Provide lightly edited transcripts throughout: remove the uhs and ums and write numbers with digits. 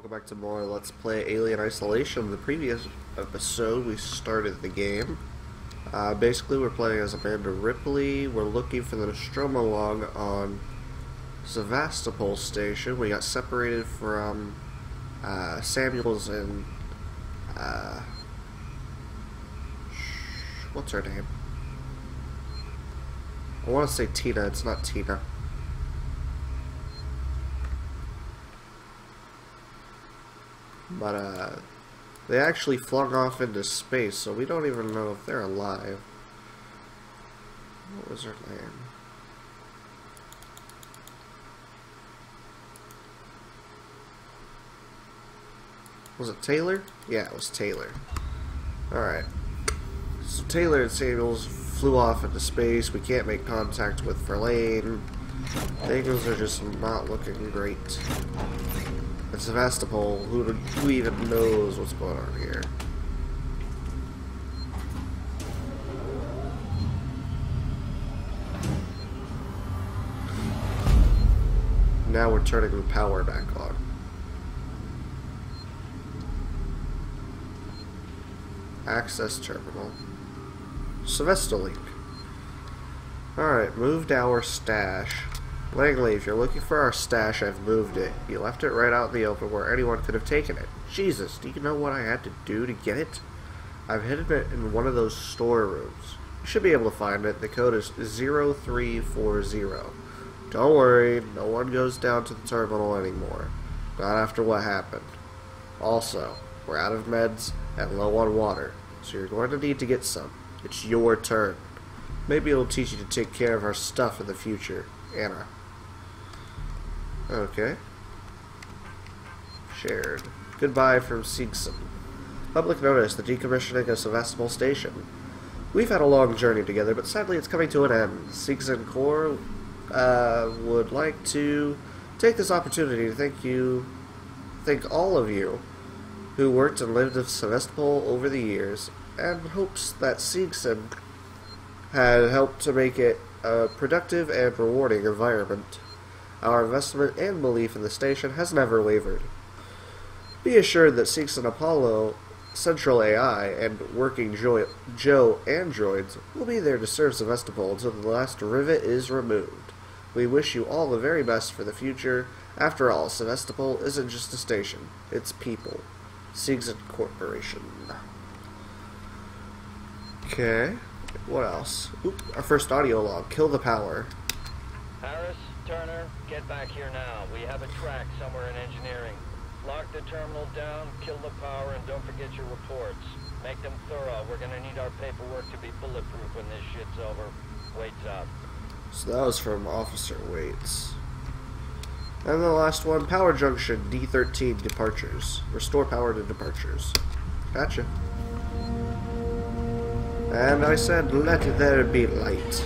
welcome back to more Let's Play Alien Isolation. In the previous episode, we started the game. Basically, we're playing as Amanda Ripley. We're looking for the Nostromo log on Sevastopol Station. We got separated from Samuels and... what's her name? I want to say Tina. It's not Tina. But, they actually flung off into space, so we don't even know if they're alive. What was her name? Was it Taylor? Yeah, it was Taylor. Alright. So Taylor and Samuels flew off into space. We can't make contact with Verlaine. Things are just not looking great. In Sevastopol, who even knows what's going on here? Now we're turning the power back on. Access terminal. Sevastolink. Alright, moved our stash. Langley, if you're looking for our stash, I've moved it. You left it right out in the open where anyone could have taken it. Jesus, do you know what I had to do to get it? I've hidden it in one of those storerooms. You should be able to find it. The code is 0340. Don't worry, no one goes down to the terminal anymore. Not after what happened. Also, we're out of meds and low on water, so you're going to need to get some. It's your turn. Maybe it'll teach you to take care of our stuff in the future. Anna. Okay. Shared. Goodbye from Siegson. Public notice, the decommissioning of Sevastopol Station. We've had a long journey together, but sadly it's coming to an end. Siegson Corps would like to take this opportunity to thank all of you who worked and lived in Sevastopol over the years, and hopes that Siegson had helped to make it a productive and rewarding environment. Our investment and belief in the station has never wavered. Be assured that Siegson Apollo, Central AI, and Working Joe androids will be there to serve Sevastopol until the last rivet is removed. We wish you all the very best for the future. After all, Sevastopol isn't just a station, it's people. Siegson Corporation. Okay. What else? Oop, our first audio log. Kill the power. Harris, Turner, get back here now. We have a track somewhere in engineering. Lock the terminal down, kill the power, and don't forget your reports. Make them thorough. We're gonna need our paperwork to be bulletproof when this shit's over. Waits up. So that was from Officer Waits. And the last one, Power Junction D13 departures. Restore power to departures. Gotcha. And I said, let there be light.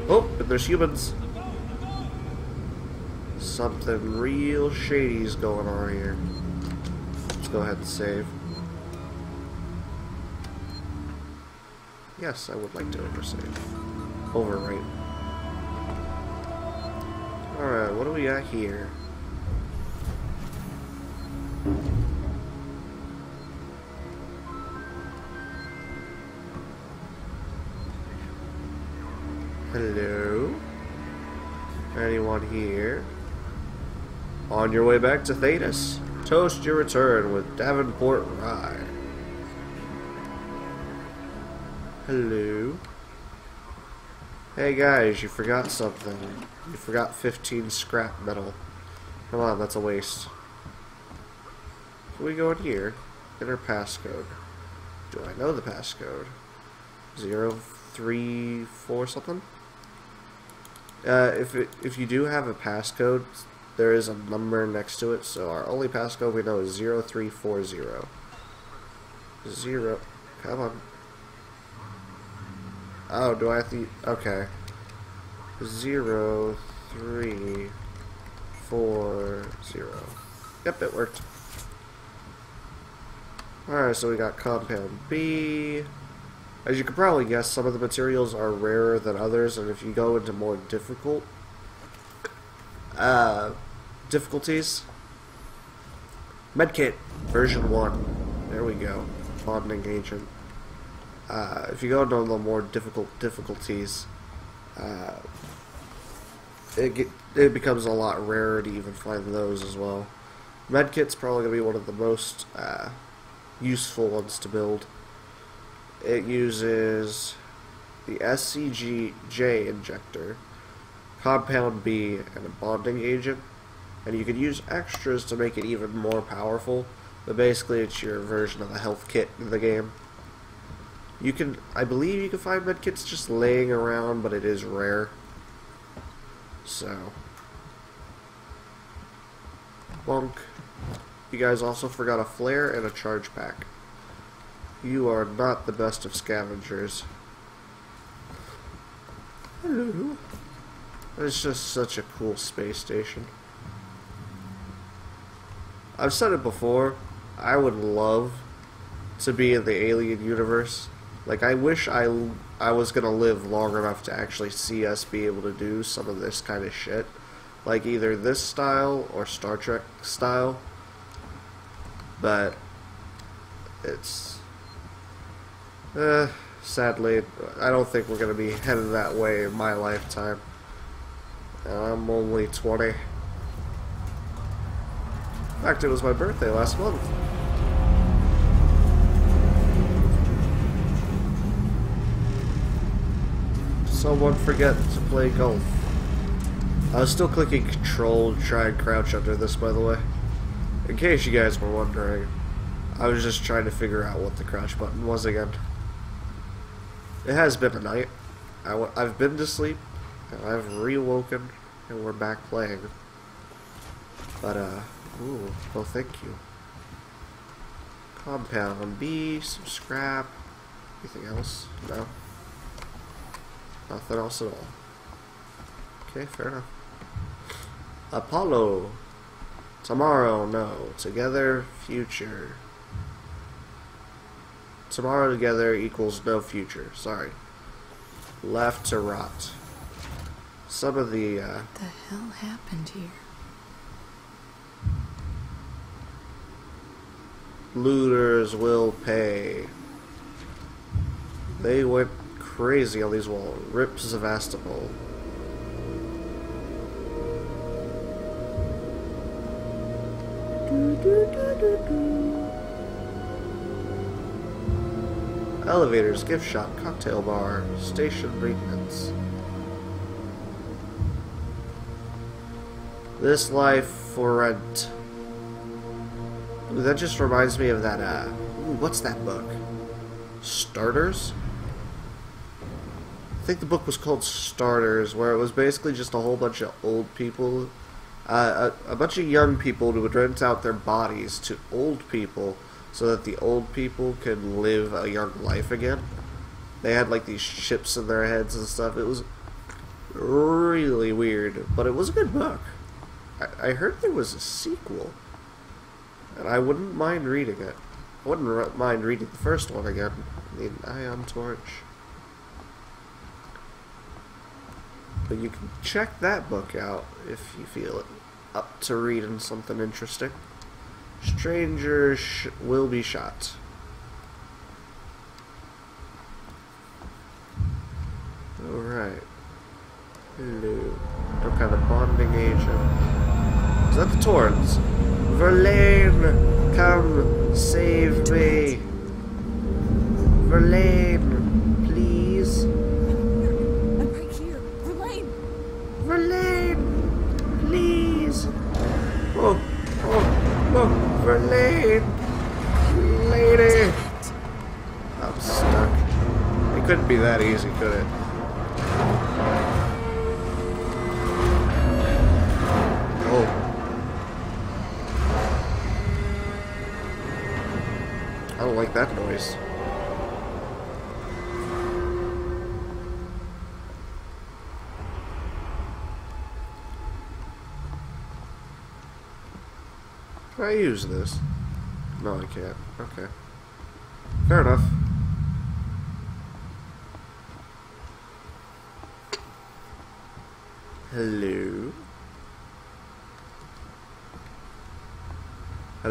Oh, and there's humans. Something real shady's going on here. Let's go ahead and save. Yes, I would like to oversave. Overwrite. Alright, what do we got here? Hello? Anyone here? On your way back to Thetis. Toast your return with Davenport Rye. Hello? Hey guys, you forgot something. You forgot 15 scrap metal. Come on, that's a waste. Can we go in here? Enter passcode. Do I know the passcode? 034 something? If you do have a passcode, there is a number next to it, so our only passcode we know is 0340. Come on. Oh, do I have to... Okay. 0340. Yep, it worked. Alright, so we got Compound B. As you can probably guess, some of the materials are rarer than others, and if you go into more difficult difficulties, Medkit, version 1. There we go. Bonding agent. If you go into the more difficult difficulties, it becomes a lot rarer to even find those as well. Medkit's probably going to be one of the most useful ones to build. It uses the SCJ injector, Compound B, and a bonding agent. And you can use extras to make it even more powerful, but basically it's your version of a health kit in the game. I believe you can find medkits just laying around, but it is rare. So, bonk. You guys also forgot a flare and a charge pack. You are not the best of scavengers. Hello. It's just such a cool space station. I've said it before, I would love to be in the alien universe. Like, I wish I was gonna live long enough to actually see us be able to do some of this kind of shit. Like, either this style or Star Trek style. But, it's... sadly, I don't think we're gonna be headed that way in my lifetime. And I'm only 20. In fact, it was my birthday last month. Someone forget to play golf. I was still clicking Control to try and crouch under this, by the way. In case you guys were wondering, I was just trying to figure out what the crouch button was again. It has been a night. I've been to sleep, and I've reawoken, and we're back playing. But, ooh, well, thank you. Compound B, some scrap. Anything else? No? Nothing else at all. Okay, fair enough. Apollo. Tomorrow, no. Together, future. Tomorrow together equals no future. Sorry. Left to rot. Some of the, What the hell happened here? looters will pay. They went crazy on these walls. Rip Sevastopol. Elevators, gift shop, cocktail bar, station maintenance. This life for rent. Ooh, that just reminds me of that, ooh, what's that book? Starters? I think the book was called Starters, where it was basically just a whole bunch of old people, a bunch of young people who would rent out their bodies to old people so that the old people could live a young life again. They had like these chips in their heads and stuff. It was really weird, but it was a good book. I heard there was a sequel, and I wouldn't mind reading it. I wouldn't mind reading the first one again, the Ion Torch. But you can check that book out if you feel up to reading something interesting. Strangers will be shot. Alright. Hello. Some kind of bonding agent. Is that the Torrens? Verlaine! Come save me! Verlaine! Please! I'm right here. Verlaine! Verlaine! Please! Oh! Oh! Oh! Verlaine! Lady! I'm stuck. It couldn't be that easy, could it? Oh. I don't like that noise. Can I use this? No, I can't. Okay. Fair enough. Hello?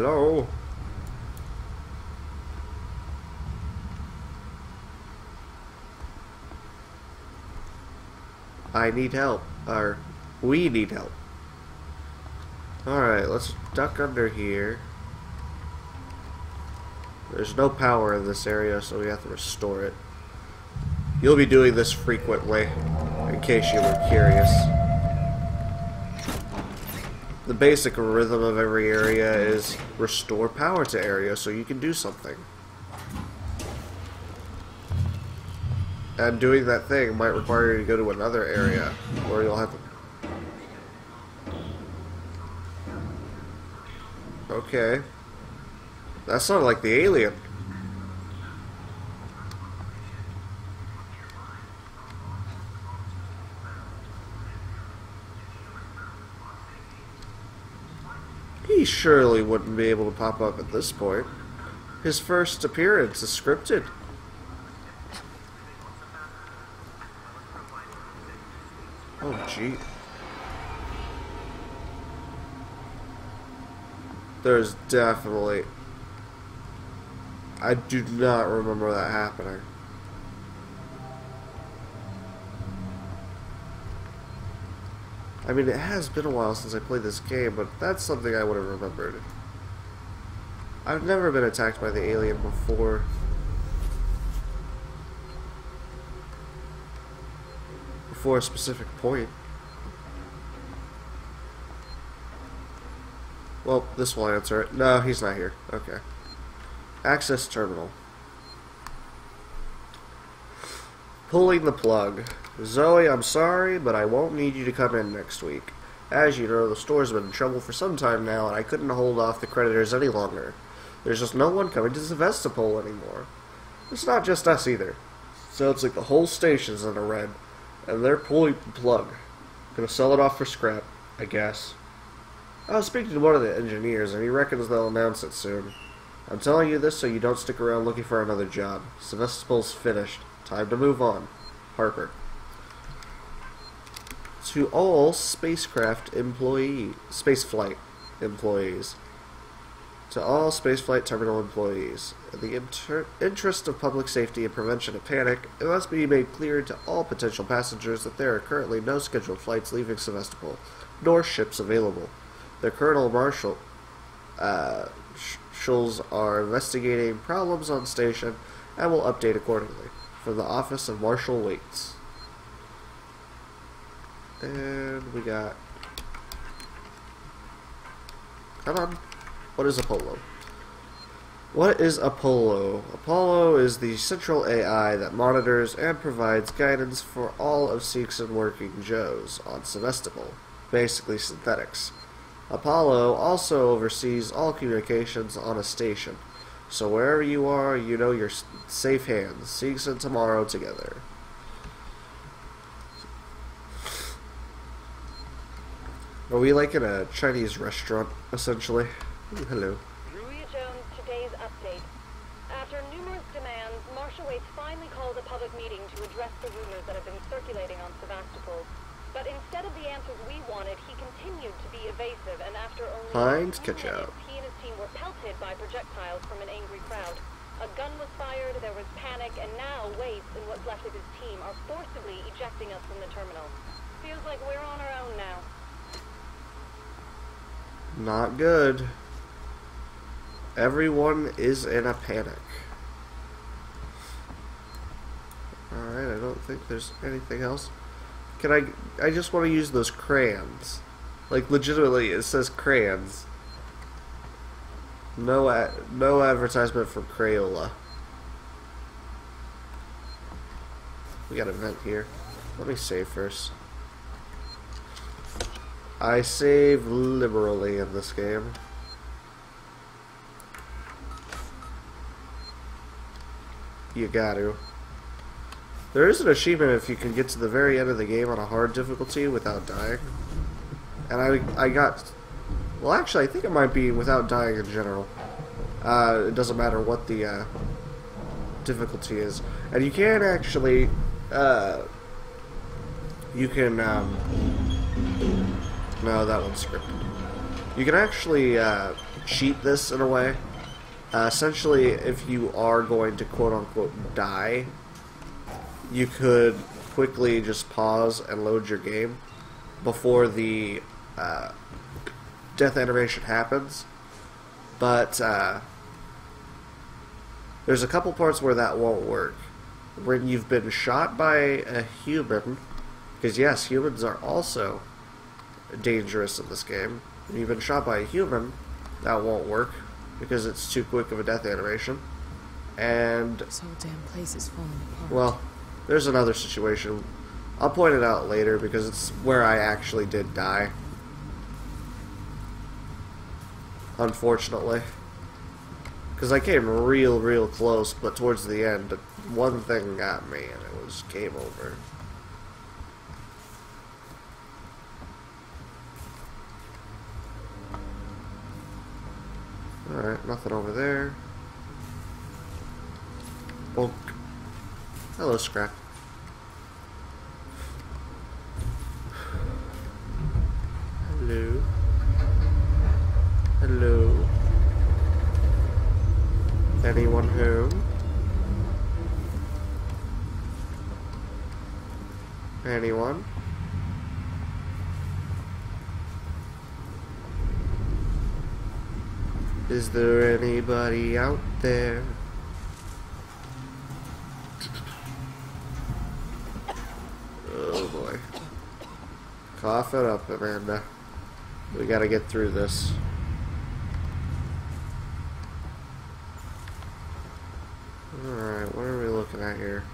Hello? I need help. Or, we need help. Alright, let's duck under here. There's no power in this area, so we have to restore it. You'll be doing this frequently, in case you were curious. The basic rhythm of every area is restore power to area so you can do something. And doing that thing might require you to go to another area, where you'll have to... Okay. That sounded like the alien. He surely wouldn't be able to pop up at this point. His first appearance is scripted. Oh, gee. There's definitely... I do not remember that happening. I mean, it has been a while since I played this game, but that's something I would have remembered. I've never been attacked by the alien before. Before a specific point. Well, this will answer it. No, he's not here. Okay. Access terminal. Pulling the plug. Zoe, I'm sorry, but I won't need you to come in next week. As you know, the store's been in trouble for some time now, and I couldn't hold off the creditors any longer. There's just no one coming to Sevastopol anymore. It's not just us either. Sounds like the whole station's in the red, and they're pulling the plug. Gonna sell it off for scrap, I guess. I was speaking to one of the engineers, and he reckons they'll announce it soon. I'm telling you this so you don't stick around looking for another job. Sevastopol's finished. Time to move on. Harper. To all spaceflight employees. To all spaceflight terminal employees. In the interest of public safety and prevention of panic, it must be made clear to all potential passengers that there are currently no scheduled flights leaving Sevastopol, nor ships available. The Colonel Marshals are investigating problems on station and will update accordingly. From the office of Marshal Waits. And we got... Come on. What is Apollo? What is Apollo? Apollo is the central AI that monitors and provides guidance for all of Seegson working Joes on Sevastopol. Basically synthetics. Apollo also oversees all communications on a station. So wherever you are, you know you're safe hands. Seegson tomorrow together. Are we like in a Chinese restaurant, essentially? Ooh, hello. Ruya Jones, today's update. After numerous demands, Marshal Waits finally called a public meeting to address the rumors that have been circulating on Sevastopol. But instead of the answers we wanted, he continued to be evasive, and after only Fine, 2 catch minutes, up. he and his team were pelted by projectiles from an angry crowd. A gun was fired, there was panic, and now Waits and what's left of his team are forcibly ejecting us from the terminal. Feels like we're on our own now. Not good. Everyone is in a panic. Alright, I don't think there's anything else. Can I just want to use those crayons. Like, legitimately, it says crayons. No advertisement from Crayola. We got a vent here. Let me save first. I save liberally in this game. You got to. There is an achievement if you can get to the very end of the game on a hard difficulty without dying. And I got... Well, actually, I think it might be without dying in general. It doesn't matter what the difficulty is. And you can actually... you can... No, that one's scripted. You can actually cheat this in a way. Essentially, if you are going to quote-unquote die, you could quickly just pause and load your game before the death animation happens. But there's a couple parts where that won't work. When you've been shot by a human, because yes, humans are also dangerous in this game. When you've been shot by a human, that won't work because it's too quick of a death animation. And This whole damn place is falling apart. well, there's another situation. I'll point it out later because it's where I actually did die. Unfortunately. Because I came real close, but towards the end, one thing got me and it was game over. Alright, nothing over there. Bonk. Hello, Scrap. Hello. Hello. Anyone home? Anyone? Is there anybody out there? Oh boy. Cough it up, Amanda. We gotta get through this. Alright, what are we looking at here?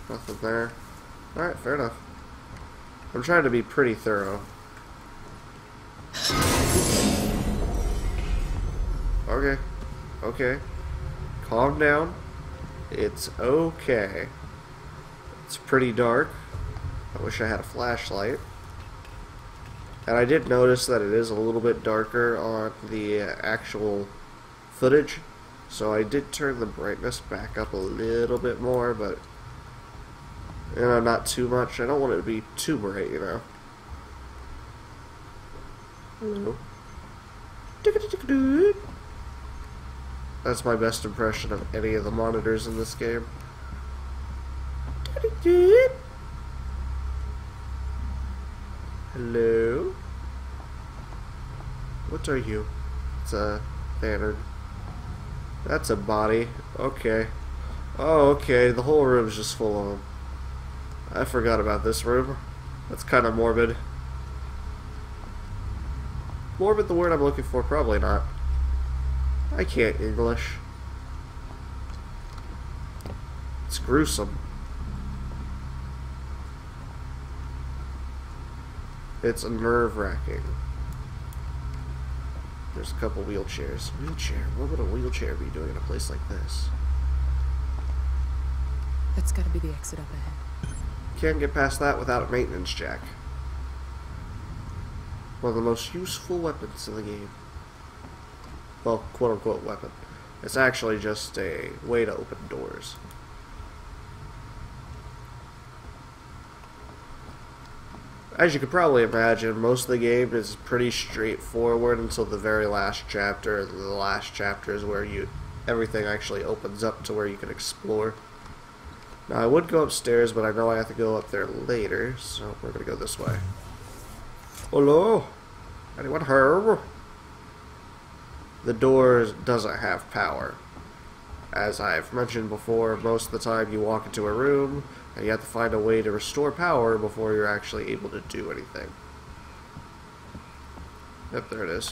Nothing there. Alright, fair enough. I'm trying to be pretty thorough. Okay. Okay. Calm down. It's okay. It's pretty dark. I wish I had a flashlight. And I did notice that it is a little bit darker on the actual footage. So I did turn the brightness back up a little bit more, but you know, not too much. I don't want it to be too bright, you know. Hello. That's my best impression of any of the monitors in this game. Hello? What are you? It's a banner. That's a body. Okay. Oh, okay. The whole room's just full of them. I forgot about this room. That's kind of morbid. Morbid the word I'm looking for? Probably not. I can't English. It's gruesome. It's nerve-wracking. There's a couple wheelchairs. Wheelchair? What would a wheelchair be doing in a place like this? That's gotta be the exit up ahead. Can't get past that without a maintenance jack. One of the most useful weapons in the game. Well, quote-unquote weapon. It's actually just a way to open doors. As you could probably imagine, most of the game is pretty straightforward until the very last chapter. The last chapter is where everything actually opens up to where you can explore. Now, I would go upstairs, but I know I have to go up there later, so we're gonna go this way. Hello? Anyone home? The door doesn't have power. As I've mentioned before, most of the time you walk into a room and you have to find a way to restore power before you're actually able to do anything. Yep, there it is.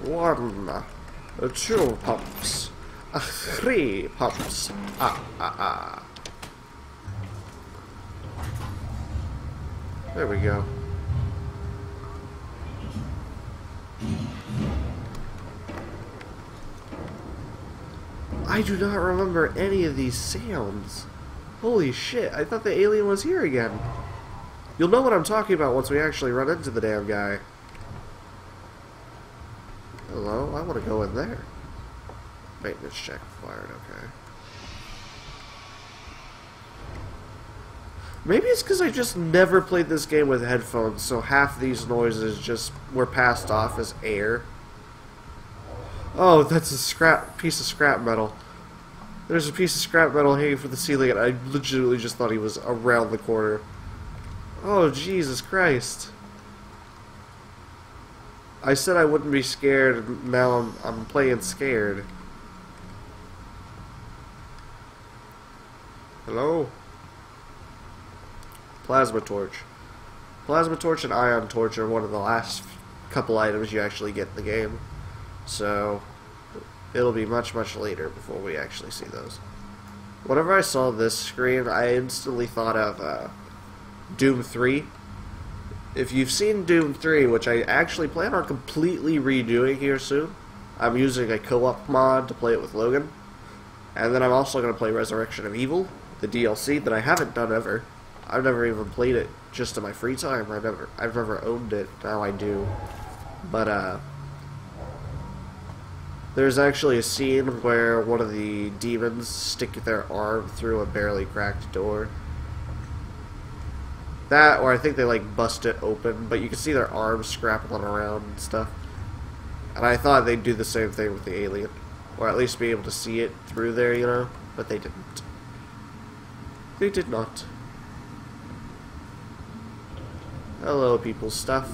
1, 2 pumps, 3 pumps. There we go. I do not remember any of these sounds. Holy shit, I thought the alien was here again. You'll know what I'm talking about once we actually run into the damn guy. Hello? I want to go in there. Maintenance check required, okay. Maybe it's because I just never played this game with headphones, so half these noises just were passed off as air. Oh, that's a piece of scrap metal. There's a piece of scrap metal hanging from the ceiling, and I legitimately just thought he was around the corner. Oh, Jesus Christ. I said I wouldn't be scared, and now I'm playing scared. Hello? Plasma torch. Plasma torch and ion torch are one of the last couple items you actually get in the game. So, it'll be much, much later before we actually see those. Whenever I saw this screen, I instantly thought of Doom 3. If you've seen Doom 3, which I actually plan on completely redoing here soon, I'm using a co-op mod to play it with Logan. And then I'm also going to play Resurrection of Evil, the DLC that I haven't done ever. I've never even played it just in my free time. I've never owned it. Now I do. But there's actually a scene where one of the demons stick their arm through a barely cracked door. That, or I think they like bust it open, but you can see their arms scrapping around and stuff. And I thought they'd do the same thing with the alien, or at least be able to see it through there, you know, but they didn't. They did not. Hello, people stuff.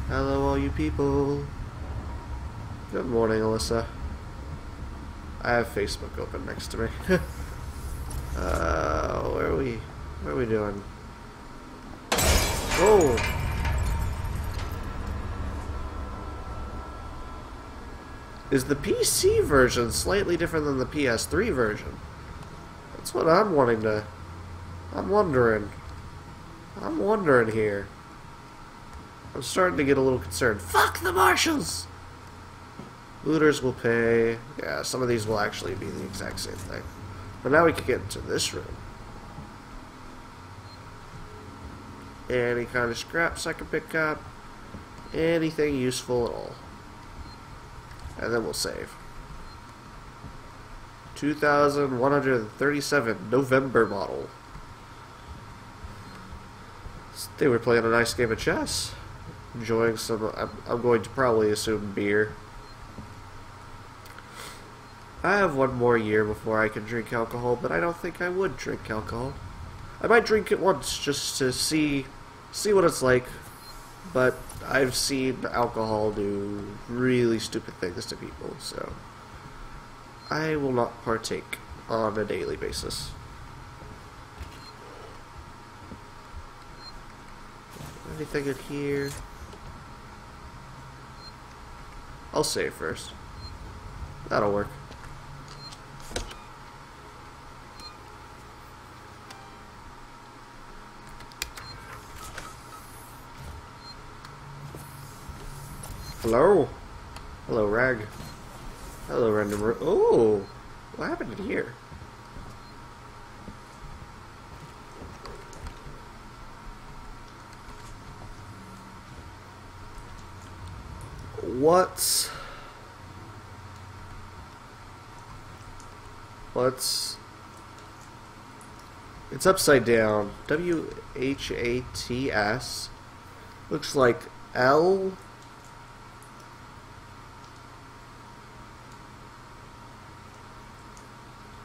Hello, all you people. Good morning, Alyssa. I have Facebook open next to me. Where are we? What are we doing? Oh! Is the PC version slightly different than the PS3 version? That's what I'm wanting to... I'm wondering here. I'm starting to get a little concerned. Fuck the marshals! Looters will pay. Yeah, some of these will actually be the exact same thing. But now we can get into this room. Any kind of scraps I can pick up. Anything useful at all. And then we'll save. 2137 November model. They were playing a nice game of chess. Enjoying some, I'm going to probably assume beer. I have one more year before I can drink alcohol, but I don't think I would drink alcohol. I might drink it once just to see what it's like, but I've seen alcohol do really stupid things to people, so I will not partake on a daily basis. Anything in here? I'll save first. That'll work. Hello? Hello, Rag. Hello, random room. Oh! What happened in here? What's... It's upside down. WHATS. Looks like L...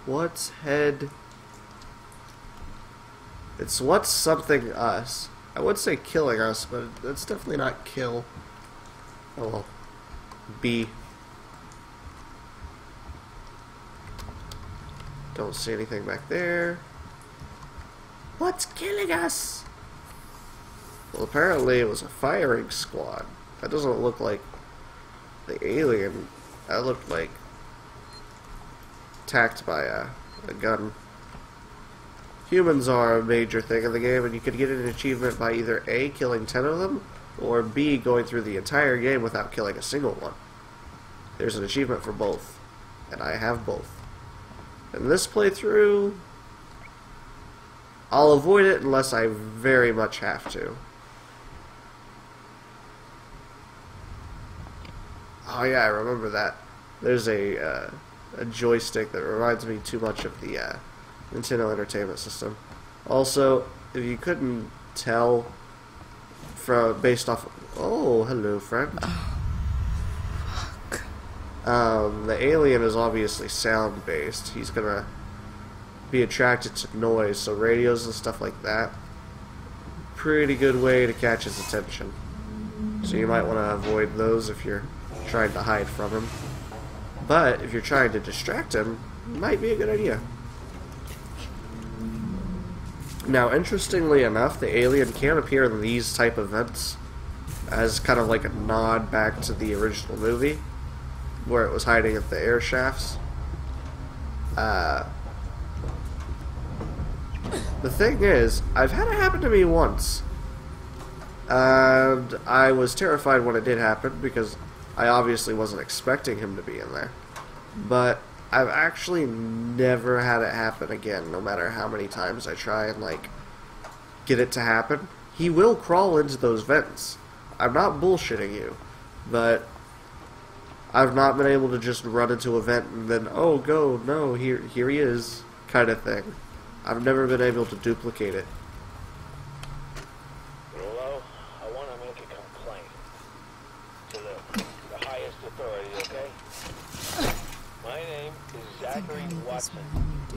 What's head? It's what's something us. I would say killing us, but that's definitely not kill. Oh well. B. Don't see anything back there. What's killing us? Well, apparently it was a firing squad. That doesn't look like the alien. That looked like attacked by a gun. Humans are a major thing in the game, and you could get an achievement by either A, killing 10 of them, or B, going through the entire game without killing a single one. There's an achievement for both, and I have both. In this playthrough, I'll avoid it unless I very much have to. Oh yeah, I remember that. There's a joystick that reminds me too much of the Nintendo Entertainment System. Also, if you couldn't tell from based off, oh, hello, friend. The alien is obviously sound based. He's gonna be attracted to noise, so radios and stuff like that. Pretty good way to catch his attention. So you might want to avoid those if you're trying to hide from him. But if you're trying to distract him, might be a good idea. Now, interestingly enough, the alien can appear in these type of vents as kind of like a nod back to the original movie, where it was hiding at the air shafts. The thing is, I've had it happen to me once, and I was terrified when it did happen because I obviously wasn't expecting him to be in there. But I've actually never had it happen again, no matter how many times I try and, like, get it to happen. He will crawl into those vents. I'm not bullshitting you, but I've not been able to just run into a vent and then, oh, go, no, here he is, kind of thing. I've never been able to duplicate it. Hello? I want to make a complaint to the highest authority, okay? My name is Zachary Watson.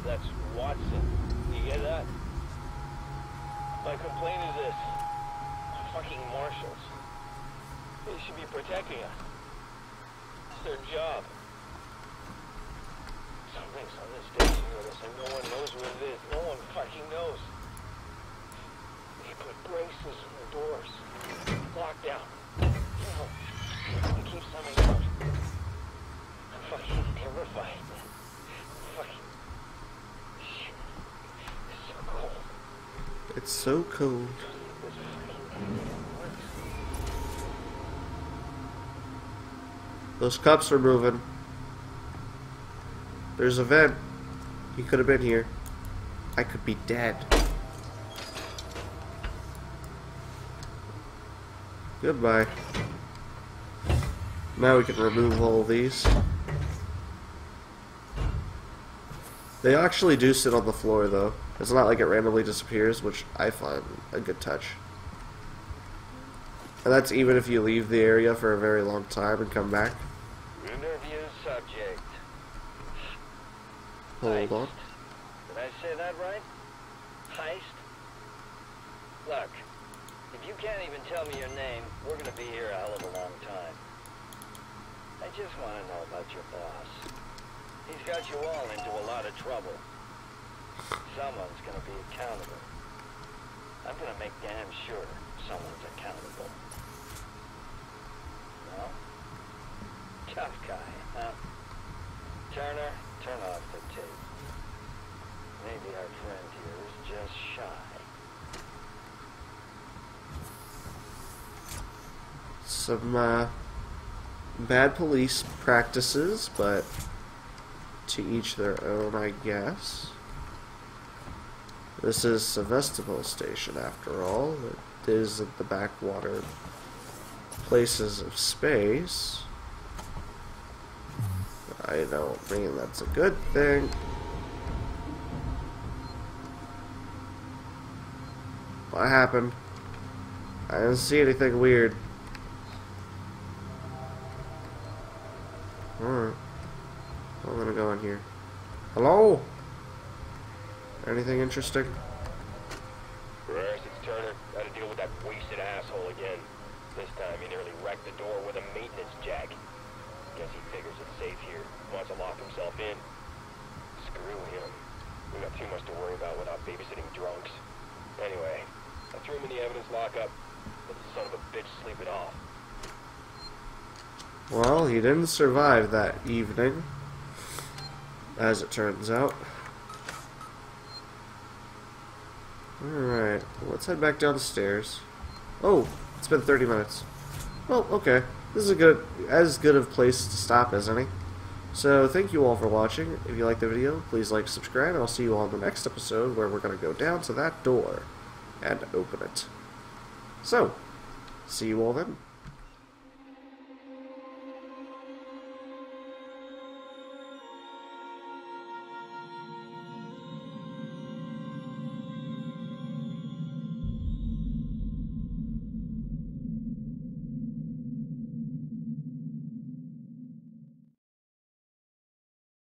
That's Watson. You get that? My complaint is this. Fucking marshals. They should be protecting us. It's their job. Something's on this station with us and no one knows what it is. No one fucking knows. They put braces on the doors. Lockdown. No. They keep something out. I'm fucking terrified. Fucking shit. It's so cold. It's so cold. Those cups are moving. There's a vent. He could have been here. I could be dead. Goodbye. Now we can remove all of these. They actually do sit on the floor, though. It's not like it randomly disappears, which I find a good touch. And that's even if you leave the area for a very long time and come back. Interview subject. Hold on. Did I say that right? Heist? Look, if you can't even tell me your name, we're gonna be here a hell of a long time. I just want to know about your boss. He's got you all into a lot of trouble. Someone's gonna be accountable. I'm gonna make damn sure someone's accountable. No? Tough guy, huh? Turner, turn off the tape. Maybe our friend here is just shy. Some bad police practices, but to each their own, I guess. This is Sevastopol Station, after all. It is at the backwater places of space. I don't mean that's a good thing. What happened? I didn't see anything weird. Alright. I'm gonna go in here. Hello? Anything interesting? Ferris, it's Turner. Gotta deal with that wasted asshole again. This time he nearly wrecked the door with a maintenance jack. Guess he figures it's safe here. Wants to lock himself in. Screw him. We got too much to worry about without babysitting drunks. Anyway, I threw him in the evidence lockup. Let the son of a bitch sleep it off. Well, he didn't survive that evening, as it turns out. Alright, let's head back down the stairs. Oh, it's been 30 minutes. Well, okay. This is as good of a place to stop as any. So, thank you all for watching. If you liked the video, please like, subscribe, and I'll see you all in the next episode where we're going to go down to that door and open it. So, see you all then.